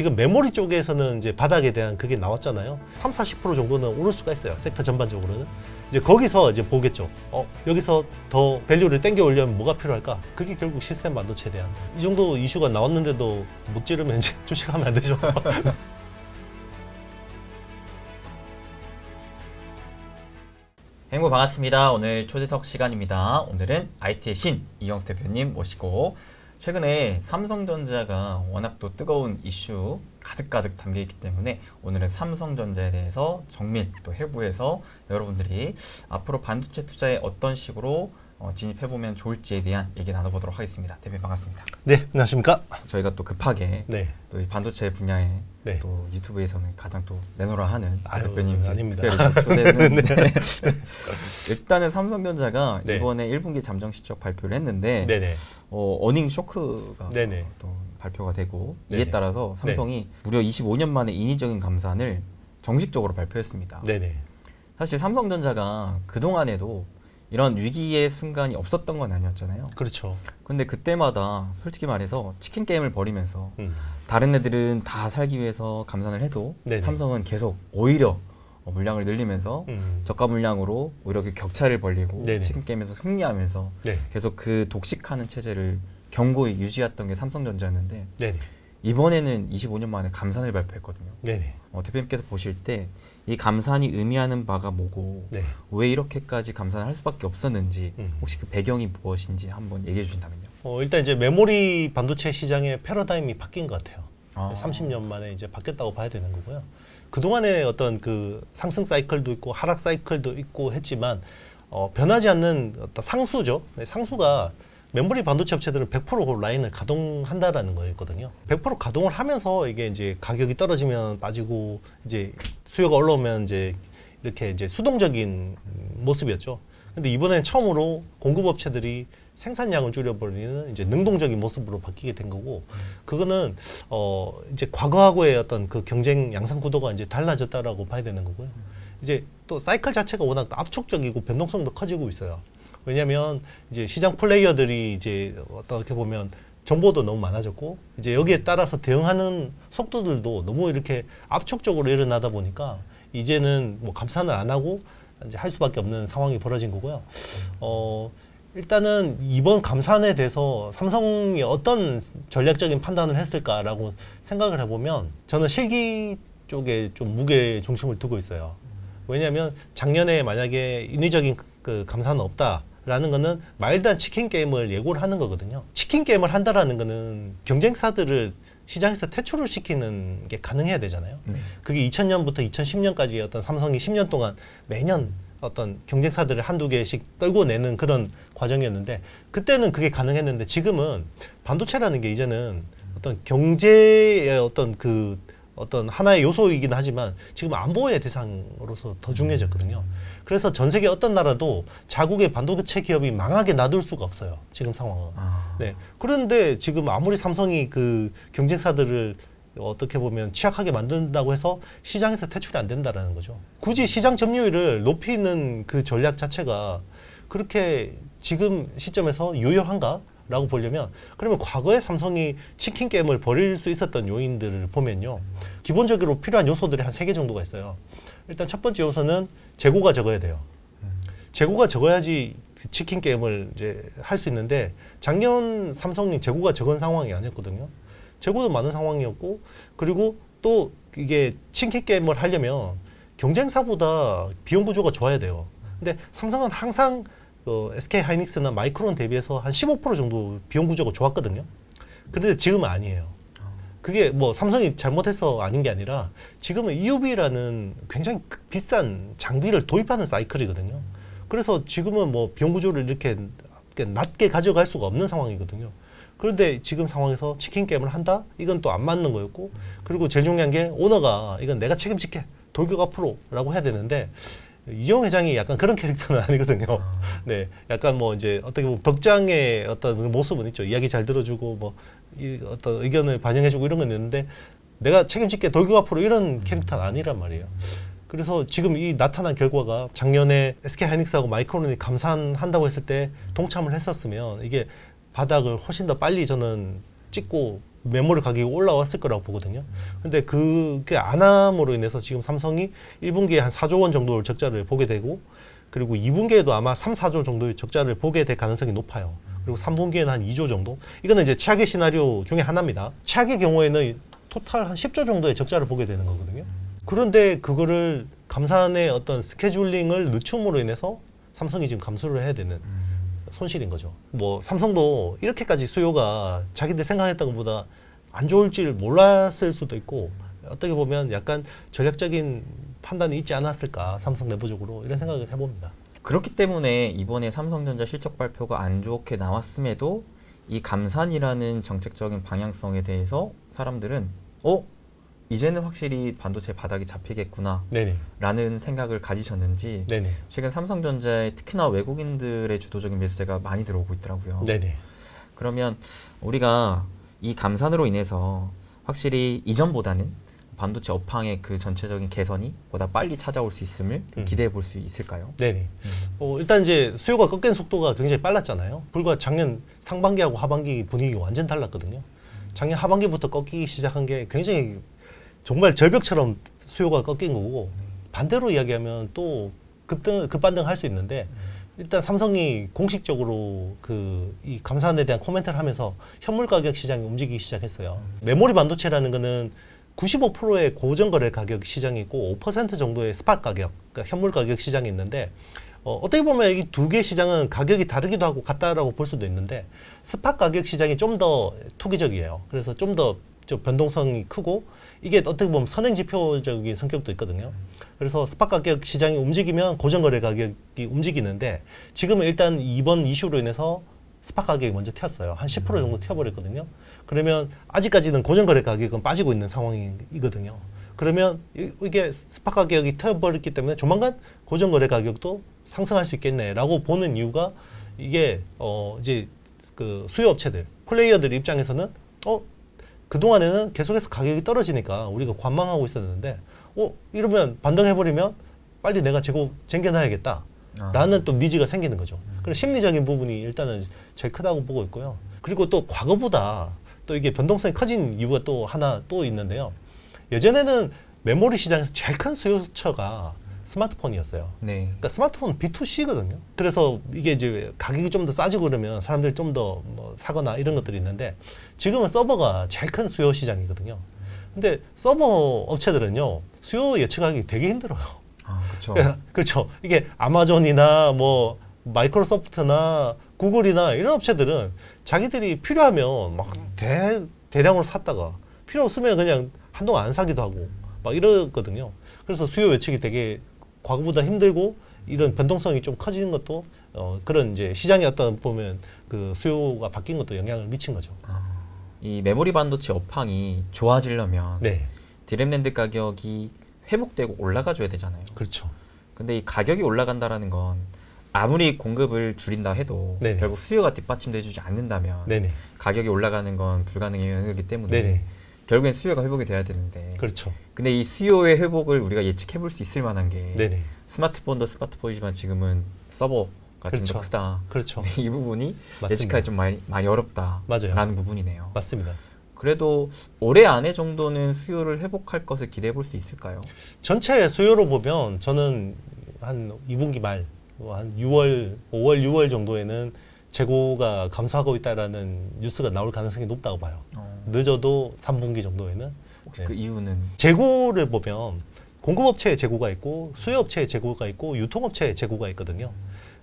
지금 메모리 쪽에서는 이제 바닥에 대한 그게 나왔잖아요. 30-40% 정도는 오를 수가 있어요. 섹터 전반적으로는. 이제 거기서 이제 보겠죠. 여기서 더 밸류를 땡겨 올려면 뭐가 필요할까? 그게 결국 시스템 반도체에 대한. 이 정도 이슈가 나왔는데도 못 지르면 이제 주식하면 안 되죠. 행부 반갑습니다. 오늘 초대석 시간입니다. 오늘은 IT의 신 이영수 대표님 모시고 최근에 삼성전자가 워낙 또 뜨거운 이슈 가득가득 담겨있기 때문에 오늘은 삼성전자에 대해서 정밀 또 해부해서 여러분들이 앞으로 반도체 투자에 어떤 식으로 진입해보면 좋을지에 대한 얘기 나눠보도록 하겠습니다. 대표님 반갑습니다. 네, 안녕하십니까? 저희가 또 급하게 네. 또 이 반도체 분야에 네. 또 유튜브에서는 가장 또 내노라 하는 아유, 대표님 아닙니다. 특별히 초대했는데 일단은 삼성전자가 네. 이번에 1분기 잠정 실적 발표를 했는데 네네. 어닝 쇼크가 네네. 또 발표가 되고 네네. 이에 따라서 삼성이 무려 25년 만에 인위적인 감산을 정식적으로 발표했습니다. 네네. 사실 삼성전자가 그동안에도 이런 위기의 순간이 없었던 건 아니었잖아요. 그렇죠. 근데 그때마다 솔직히 말해서 치킨 게임을 벌이면서 음. 다른 애들은 다 살기 위해서 감산을 해도 네네. 삼성은 계속 오히려 물량을 늘리면서 저가 물량으로 오히려 그 격차를 벌리고 네네. 치킨 게임에서 승리하면서 네. 계속 그 독식하는 체제를 견고히 유지했던 게 삼성전자였는데 네네. 이번에는 25년 만에 감산을 발표했거든요. 네네. 대표님께서 보실 때 이 감산이 의미하는 바가 뭐고 네. 왜 이렇게까지 감산을 할 수밖에 없었는지 혹시 그 배경이 무엇인지 한번 얘기해 주신다면요. 일단 이제 메모리 반도체 시장의 패러다임이 바뀐 것 같아요. 아. 30년 만에 이제 바뀌었다고 봐야 되는 거고요. 그동안의 어떤 그 상승 사이클도 있고 하락 사이클도 있고 했지만 변하지 않는 어떤 상수죠. 네, 상수가 메모리 반도체 업체들은 100% 라인을 가동한다라는 거였거든요. 100% 가동을 하면서 이게 이제 가격이 떨어지면 빠지고 이제 수요가 올라오면 이제 이렇게 이제 수동적인 모습이었죠. 근데 이번에는 처음으로 공급 업체들이 생산량을 줄여버리는 이제 능동적인 모습으로 바뀌게 된 거고, 그거는 이제 과거하고의 어떤 그 경쟁 양상 구도가 이제 달라졌다라고 봐야 되는 거고요. 이제 또 사이클 자체가 워낙 압축적이고 변동성도 커지고 있어요. 왜냐하면 이제 시장 플레이어들이 이제 어떻게 보면 정보도 너무 많아졌고 이제 여기에 따라서 대응하는 속도들도 너무 이렇게 압축적으로 일어나다 보니까 이제는 뭐 감산을 안 하고 이제 할 수밖에 없는 상황이 벌어진 거고요. 일단은 이번 감산에 대해서 삼성이 어떤 전략적인 판단을 했을까라고 생각을 해보면 저는 실기 쪽에 좀 무게 중심을 두고 있어요. 왜냐하면 작년에 만약에 인위적인 그 감산은 없다라는 거는 말단 치킨 게임을 예고를 하는 거거든요. 치킨 게임을 한다라는 거는 경쟁사들을 시장에서 퇴출을 시키는 게 가능해야 되잖아요. 그게 2000년부터 2010년까지 어떤 삼성이 10년 동안 매년 어떤 경쟁사들을 한두 개씩 떨고 내는 그런 과정이었는데 그때는 그게 가능했는데 지금은 반도체라는 게 이제는 어떤 경제의 어떤 하나의 요소이긴 하지만 지금 안보의 대상으로서 더 중요해졌거든요. 그래서 전 세계 어떤 나라도 자국의 반도체 기업이 망하게 놔둘 수가 없어요. 지금 상황은. 네. 그런데 지금 아무리 삼성이 그 경쟁사들을 어떻게 보면 취약하게 만든다고 해서 시장에서 퇴출이 안 된다라는 거죠. 굳이 시장 점유율을 높이는 그 전략 자체가 그렇게 지금 시점에서 유효한가? 라고 보려면 그러면 과거에 삼성이 치킨 게임을 벌일 수 있었던 요인들을 보면요. 기본적으로 필요한 요소들이 한 3개 정도가 있어요. 일단 첫 번째 요소는 재고가 적어야 돼요. 재고가 적어야지 치킨 게임을 이제 할 수 있는데 작년 삼성이 재고가 적은 상황이 아니었거든요. 재고도 많은 상황이었고 그리고 또 이게 치킨 게임을 하려면 경쟁사보다 비용 구조가 좋아야 돼요. 근데 삼성은 항상 SK 하이닉스나 마이크론 대비해서 한 15% 정도 비용 구조가 좋았거든요. 그런데 지금은 아니에요. 그게 뭐 삼성이 잘못해서 아닌 게 아니라 지금은 EUV라는 굉장히 비싼 장비를 도입하는 사이클이거든요. 그래서 지금은 뭐 비용 구조를 이렇게 낮게 가져갈 수가 없는 상황이거든요. 그런데 지금 상황에서 치킨 게임을 한다? 이건 또 안 맞는 거였고, 그리고 제일 중요한 게 오너가 이건 내가 책임질게, 돌격 앞으로라고 해야 되는데 이재용 회장이 약간 그런 캐릭터는 아니거든요. 네, 약간 뭐 이제 어떻게 보면 덕장의 어떤 모습은 있죠. 이야기 잘 들어주고 뭐 어떤 의견을 반영해주고 이런 건 있는데 내가 책임질게 돌격 앞으로 이런 캐릭터는 아니란 말이에요. 그래서 지금 이 나타난 결과가 작년에 SK 하이닉스하고 마이크론이 감산한다고 했을 때 동참을 했었으면 이게 바닥을 훨씬 더 빨리 저는 찍고 메모리 가격이 올라왔을 거라고 보거든요. 근데 그게 안 함으로 인해서 지금 삼성이 1분기에 한 4조 원 정도의 적자를 보게 되고, 그리고 2분기에도 아마 3, 4조 정도의 적자를 보게 될 가능성이 높아요. 그리고 3분기에는 한 2조 정도. 이거는 이제 최악의 시나리오 중에 하나입니다. 최악의 경우에는 토탈 한 10조 정도의 적자를 보게 되는 거거든요. 그런데 그거를 감산의 어떤 스케줄링을 늦춤으로 인해서 삼성이 지금 감수를 해야 되는 손실인 거죠. 뭐 삼성도 이렇게까지 수요가 자기들 생각했던 것보다 안 좋을 줄 몰랐을 수도 있고, 어떻게 보면 약간 전략적인 판단이 있지 않았을까, 삼성 내부적으로, 이런 생각을 해봅니다. 그렇기 때문에 이번에 삼성전자 실적 발표가 안 좋게 나왔음에도 이 감산이라는 정책적인 방향성에 대해서 사람들은 이제는 확실히 반도체 바닥이 잡히겠구나 네네. 라는 생각을 가지셨는지 네네. 최근 삼성전자에 특히나 외국인들의 주도적인 매수세가 많이 들어오고 있더라고요. 네네. 그러면 우리가 이 감산으로 인해서 확실히 이전보다는 반도체 업황의 그 전체적인 개선이 보다 빨리 찾아올 수 있음을 기대해 볼 수 있을까요? 네네. 일단 이제 수요가 꺾이는 속도가 굉장히 빨랐잖아요. 불과 작년 상반기하고 하반기 분위기가 완전 달랐거든요. 작년 하반기부터 꺾이기 시작한 게 굉장히 정말 절벽처럼 수요가 꺾인 거고, 반대로 이야기하면 또 급반등할 수 있는데, 일단 삼성이 공식적으로 이 감산에 대한 코멘트를 하면서 현물 가격 시장이 움직이기 시작했어요. 메모리 반도체라는 거는 95%의 고정거래 가격 시장이 있고 5% 정도의 스팟 가격, 그러니까 현물 가격 시장이 있는데, 어떻게 보면 이 두 개 시장은 가격이 다르기도 하고 같다라고 볼 수도 있는데, 스팟 가격 시장이 좀 더 투기적이에요. 그래서 좀 더 변동성이 크고, 이게 어떻게 보면 선행지표적인 성격도 있거든요. 그래서 스팟 가격 시장이 움직이면 고정거래 가격이 움직이는데, 지금은 일단 이번 이슈로 인해서 스팟 가격이 먼저 튀었어요. 한 10% 정도 튀어버렸거든요. 그러면 아직까지는 고정거래 가격은 빠지고 있는 상황이거든요. 그러면 이게 스팟 가격이 튀어버렸기 때문에 조만간 고정거래 가격도 상승할 수 있겠네라고 보는 이유가, 이게 이제 그 수요업체들, 플레이어들 입장에서는 그동안에는 계속해서 가격이 떨어지니까 우리가 관망하고 있었는데, 이러면 반등해버리면 빨리 내가 재고 쟁겨놔야겠다 라는 또 니즈가 생기는 거죠. 그런 심리적인 부분이 일단은 제일 크다고 보고 있고요. 그리고 또 과거보다 또 이게 변동성이 커진 이유가 또 하나 또 있는데요. 예전에는 메모리 시장에서 제일 큰 수요처가 스마트폰이었어요. 네. 그러니까 스마트폰 B2C거든요. 그래서 이게 이제 가격이 좀 더 싸지고 그러면 사람들이 좀 더 뭐 사거나 이런 것들이 있는데, 지금은 서버가 제일 큰 수요 시장이거든요. 근데 서버 업체들은요, 수요 예측하기 되게 힘들어요. 그렇죠. 그렇죠. 이게 아마존이나 뭐 마이크로소프트나 구글이나 이런 업체들은 자기들이 필요하면 막 대량으로 샀다가 필요 없으면 그냥 한동안 안 사기도 하고 막 이러거든요. 그래서 수요 예측이 되게 과거보다 힘들고, 이런 변동성이 좀 커지는 것도 그런 이제 시장의 어떤 보면 그 수요가 바뀐 것도 영향을 미친 거죠. 이 메모리 반도체 업황이 좋아지려면 네, 디램랜드 가격이 회복되고 올라가줘야 되잖아요. 그렇죠. 근데 이 가격이 올라간다라는 건 아무리 공급을 줄인다 해도 네네. 결국 수요가 뒷받침돼주지 않는다면 네네, 가격이 올라가는 건 불가능의 영역이기 때문에 네네, 결국엔 수요가 회복이 돼야 되는데, 그렇죠. 근데 이 수요의 회복을 우리가 예측해 볼 수 있을 만한 게 네네, 스마트폰도 스마트폰이지만 지금은 서버가 좀 그렇죠. 더 크다. 그렇죠. 근데 이 부분이 맞습니다. 예측하기 좀 많이 어렵다라는 맞아요. 부분이네요. 맞습니다. 그래도 올해 안에 정도는 수요를 회복할 것을 기대해 볼 수 있을까요? 전체 수요로 보면 저는 한 2분기 말, 한 6월, 5월, 6월 정도에는 재고가 감소하고 있다라는 뉴스가 나올 가능성이 높다고 봐요. 늦어도 3분기 정도에는. 혹시 그 이유는? 재고를 보면 공급업체의 재고가 있고 수요업체의 재고가 있고 유통업체의 재고가 있거든요.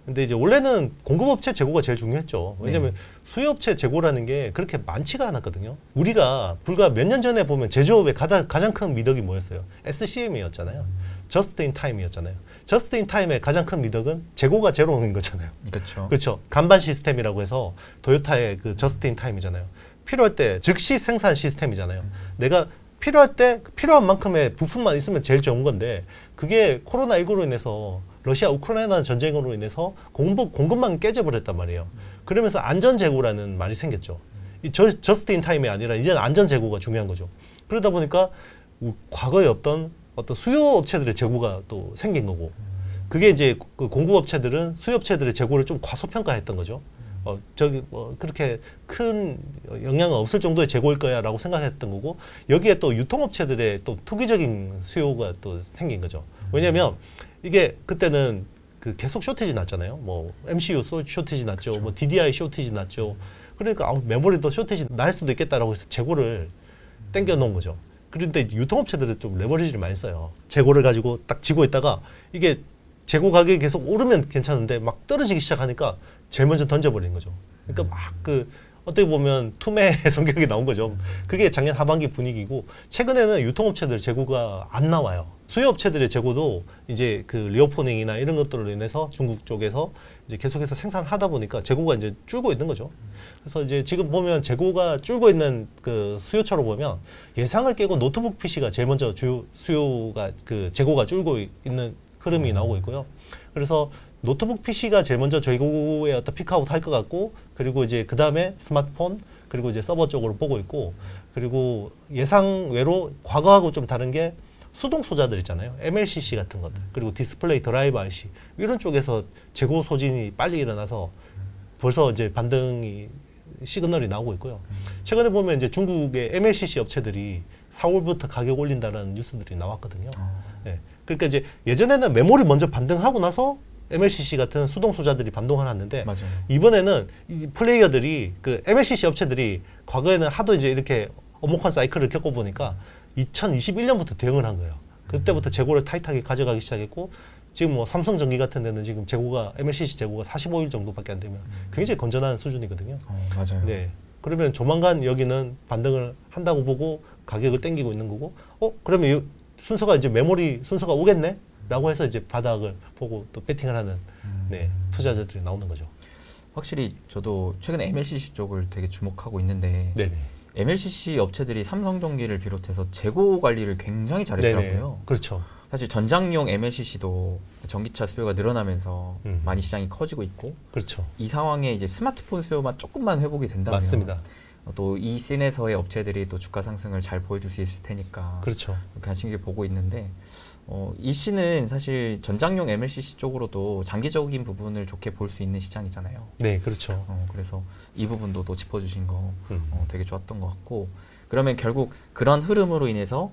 근데 이제 원래는 공급업체 재고가 제일 중요했죠. 왜냐면 수요업체 재고라는 게 그렇게 많지가 않았거든요. 우리가 불과 몇 년 전에 보면 제조업의 가장 큰 미덕이 뭐였어요? SCM이었잖아요. Just in Time이었잖아요. Just in Time의 가장 큰 미덕은 재고가 제로인 거잖아요. 그렇죠. 그렇죠. 간반 시스템이라고 해서 토요타의 그 Just in Time이잖아요. 필요할 때 즉시 생산 시스템이잖아요. 내가 필요할 때 필요한 만큼의 부품만 있으면 제일 좋은 건데, 그게 코로나19로 인해서 러시아 우크라이나 전쟁으로 인해서 공급망이 깨져버렸단 말이에요. 그러면서 안전재고라는 말이 생겼죠. 이 저스트 인 타임이 아니라 이제는 안전재고가 중요한 거죠. 그러다 보니까 과거에 없던 어떤 수요업체들의 재고가 또 생긴 거고, 그게 이제 그 공급업체들은 수요업체들의 재고를 좀 과소평가했던 거죠. 저기 뭐 그렇게 큰 영향은 없을 정도의 재고일 거야라고 생각했던 거고 여기에 또 유통업체들의 또 투기적인 수요가 또 생긴 거죠. 왜냐하면 이게 그때는 그 계속 쇼티지 났잖아요. 뭐 MCU 쇼티지 났죠. 그쵸. 뭐 DDI 쇼티지 났죠. 그러니까 메모리도 쇼티지 날 수도 있겠다라고 해서 재고를 땡겨 놓은 거죠. 그런데 유통업체들은 좀 레버리지를 많이 써요. 재고를 가지고 딱 쥐고 있다가 이게 재고 가격이 계속 오르면 괜찮은데 막 떨어지기 시작하니까 제일 먼저 던져버리는 거죠. 그러니까 막 그 어떻게 보면 투매 성격이 나온 거죠. 그게 작년 하반기 분위기고 최근에는 유통업체들 재고가 안 나와요. 수요업체들의 재고도 이제 그 리오퍼닝이나 이런 것들로 인해서 중국 쪽에서 이제 계속해서 생산하다 보니까 재고가 이제 줄고 있는 거죠. 그래서 이제 지금 보면 재고가 줄고 있는 그 수요처로 보면 예상을 깨고 노트북 PC가 제일 먼저 수요가 그 재고가 줄고 있는 흐름이 나오고 있고요. 그래서 노트북 PC가 제일 먼저 재고에 어떤 피크아웃 할 것 같고 그리고 이제 그 다음에 스마트폰 그리고 이제 서버 쪽으로 보고 있고 그리고 예상 외로 과거하고 좀 다른 게 수동 소자들 있잖아요. MLCC 같은 것들 그리고 디스플레이 드라이버 IC 이런 쪽에서 재고 소진이 빨리 일어나서 벌써 이제 반등이 시그널이 나오고 있고요. 최근에 보면 이제 중국의 MLCC 업체들이 4월부터 가격 올린다는 뉴스들이 나왔거든요. 네. 그러니까 이제 예전에는 메모리 먼저 반등하고 나서 MLCC 같은 수동 소자들이 반동을 하는데 맞아요. 이번에는 이 플레이어들이 그 MLCC 업체들이 과거에는 하도 이제 이렇게 엄혹한 사이클을 겪어보니까 2021년부터 대응을 한 거예요. 그때부터 재고를 타이트하게 가져가기 시작했고 지금 뭐 삼성전기 같은 데는 지금 재고가 MLCC 재고가 45일 정도밖에 안 되면 굉장히 건전한 수준이거든요. 맞아요. 네. 그러면 조만간 여기는 반등을 한다고 보고 가격을 땡기고 있는 거고 그러면 이 순서가 이제 메모리 순서가 오겠네? 라고 해서 이제 바닥을 보고 또 배팅을 하는 네, 투자자들이 나오는 거죠. 확실히 저도 최근에 MLCC 쪽을 되게 주목하고 있는데 네네. MLCC 업체들이 삼성전기를 비롯해서 재고 관리를 굉장히 잘했더라고요. 네네. 그렇죠. 사실 전장용 MLCC도 전기차 수요가 늘어나면서 많이 시장이 커지고 있고 그렇죠. 이 상황에 이제 스마트폰 수요만 조금만 회복이 된다면 맞습니다. 또 이 씬에서의 업체들이 또 주가 상승을 잘 보여줄 수 있을 테니까 그렇죠. 관심 있게 보고 있는데 이 씬은 사실 전장용 MLCC 쪽으로도 장기적인 부분을 좋게 볼 수 있는 시장이잖아요. 네, 그렇죠. 그래서 이 부분도 또 짚어주신 거 되게 좋았던 것 같고 그러면 결국 그런 흐름으로 인해서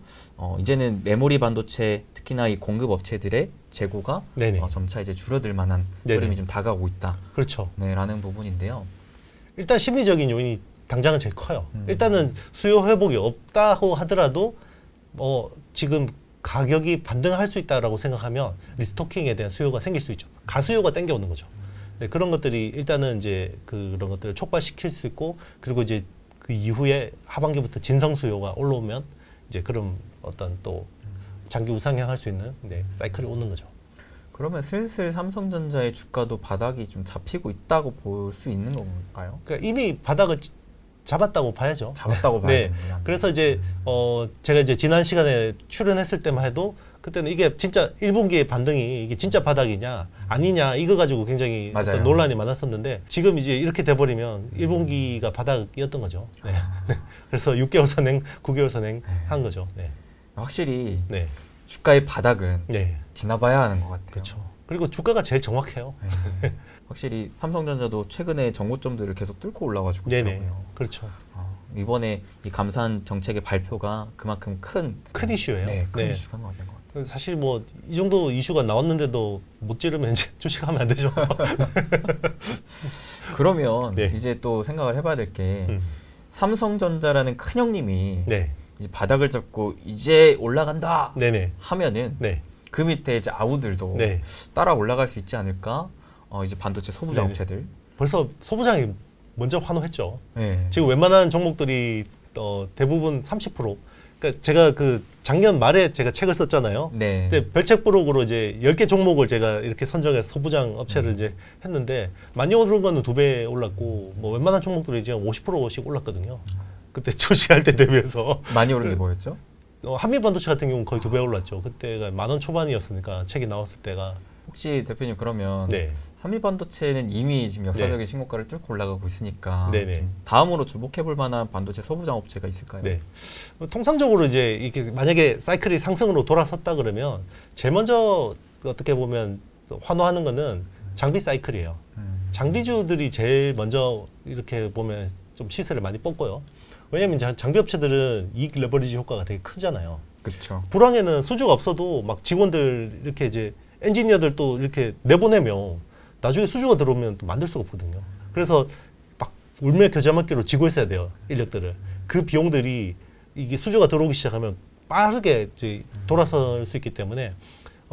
이제는 메모리 반도체 특히나 이 공급 업체들의 재고가 점차 이제 줄어들 만한 네네. 흐름이 좀 다가오고 있다. 그렇죠. 네, 라는 부분인데요. 일단 심리적인 요인이 당장은 제일 커요. 일단은 수요 회복이 없다고 하더라도 지금 가격이 반등할 수 있다라고 생각하면 리스토킹에 대한 수요가 생길 수 있죠. 가수요가 땡겨오는 거죠. 네, 그런 것들이 일단은 이제 그런 것들을 촉발시킬 수 있고 그리고 이제 그 이후에 하반기부터 진성 수요가 올라오면 이제 그런 어떤 또 장기 우상향할 수 있는 사이클이 오는 거죠. 그러면 슬슬 삼성전자의 주가도 바닥이 좀 잡히고 있다고 볼 수 있는 건가요? 그러니까 이미 바닥을 잡았다고 봐야죠. 잡았다고 봐야 네. 되는구나. 그래서 이제 제가 이제 지난 시간에 출연했을 때만 해도 그때는 이게 진짜 1분기의 반등이 이게 진짜 바닥이냐 아니냐 이거 가지고 굉장히 어떤 논란이 많았었는데 지금 이제 이렇게 돼버리면 1분기가 바닥이었던 거죠. 네. 그래서 6개월 선행, 9개월 선행 한 거죠. 네. 확실히 네. 주가의 바닥은 네. 지나봐야 하는 것 같아요. 그렇죠. 그리고 주가가 제일 정확해요. 네. 확실히 삼성전자도 최근에 정고점들을 계속 뚫고 올라가지고 네네. 있더라고요. 그렇죠. 이번에 이 감산 정책의 발표가 그만큼 큰 이슈예요. 네, 큰 이슈가 된 것 같아요. 사실 뭐 이 정도 이슈가 나왔는데도 못 지르면 이제 주식하면 안 되죠. 그러면 네. 이제 또 생각을 해봐야 될 게 삼성전자라는 큰 형님이 네. 이제 바닥을 잡고 이제 올라간다 네네. 하면은 네. 그 밑에 이제 아우들도 네. 따라 올라갈 수 있지 않을까? 이제 반도체 소부장 네네. 업체들. 벌써 소부장이 먼저 환호했죠. 네. 지금 웬만한 종목들이 대부분 30%. 그러니까 제가 그 작년 말에 제가 책을 썼잖아요. 네. 근데 별책 부록으로 이제 10개 종목을 제가 이렇게 선정해서 소부장 업체를 이제 했는데 많이 오른 거는 2배 올랐고 뭐 웬만한 종목들이 지금 50%씩 올랐거든요. 그때 출시할 때 대비해서 많이 오른 게 뭐였죠? 한미반도체 같은 경우는 거의 2배 올랐죠. 그때가 10,000원 초반이었으니까 책이 나왔을 때가. 혹시 대표님 그러면 네. 한미반도체는 이미 지금 역사적인 신고가를 뚫고 올라가고 있으니까 네네. 좀 다음으로 주목해볼 만한 반도체 소부장 업체가 있을까요? 네. 통상적으로 이제 이렇게 만약에 사이클이 상승으로 돌아섰다 그러면 제일 먼저 어떻게 보면 환호하는 거는 장비 사이클이에요. 장비주들이 제일 먼저 이렇게 보면 좀 시세를 많이 뽑고요. 왜냐면 장비 업체들은 이익 레버리지 효과가 되게 크잖아요. 그렇죠. 불황에는 수주가 없어도 막 직원들 이렇게 이제 엔지니어들 또 이렇게 내보내면 나중에 수주가 들어오면 또 만들 수가 없거든요. 그래서 막 울며 겨자 먹기로 지고 있어야 돼요, 인력들을. 그 비용들이 이게 수주가 들어오기 시작하면 빠르게 이제 돌아설 수 있기 때문에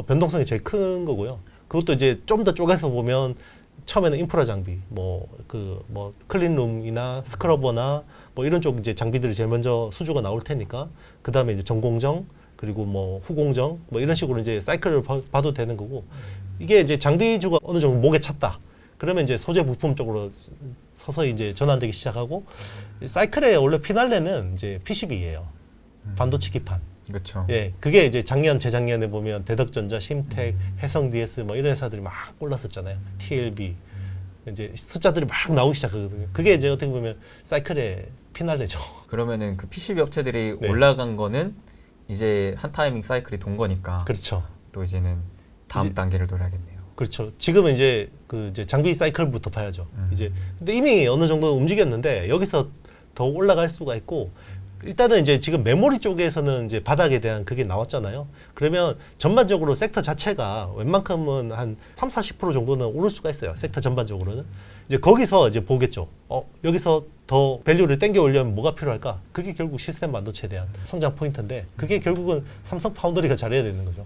변동성이 제일 큰 거고요. 그것도 이제 좀 더 쪼개서 보면 처음에는 인프라 장비, 뭐 클린룸이나 스크러버나 뭐 이런 쪽 이제 장비들이 제일 먼저 수주가 나올 테니까 그 다음에 이제 전공정 그리고 뭐 후공정 뭐 이런 식으로 이제 사이클을 봐도 되는 거고 이게 이제 장비주가 어느 정도 목에 찼다. 그러면 이제 소재 부품 쪽으로 서서히 이제 전환되기 시작하고 사이클의 원래 피날레는 이제 PCB예요. 반도체 기판. 그렇죠. 예, 그게 이제 작년 재작년에 보면 대덕전자, 심텍, 해성 DS 뭐 이런 회사들이 막 올랐었잖아요. TLB 이제 숫자들이 막 나오기 시작하거든요. 그게 이제 어떻게 보면 사이클의 피날레죠. 그러면은 그 PCB 업체들이 네. 올라간 거는 이제 한 타이밍 사이클이 돈 거니까 그렇죠. 또 이제는 다음 이제- 단계를 노려야겠네요. 그렇죠. 지금은 이제 그 이제 장비 사이클부터 봐야죠. 이제 근데 이미 어느 정도 움직였는데 여기서 더 올라갈 수가 있고 일단은 이제 지금 메모리 쪽에서는 이제 바닥에 대한 그게 나왔잖아요. 그러면 전반적으로 섹터 자체가 웬만큼은 한 30-40% 정도는 오를 수가 있어요. 섹터 전반적으로는. 이제 거기서 이제 보겠죠. 여기서 더 밸류를 땡겨 올려면 뭐가 필요할까? 그게 결국 시스템 반도체에 대한 성장 포인트인데 그게 결국은 삼성 파운드리가 잘해야 되는 거죠.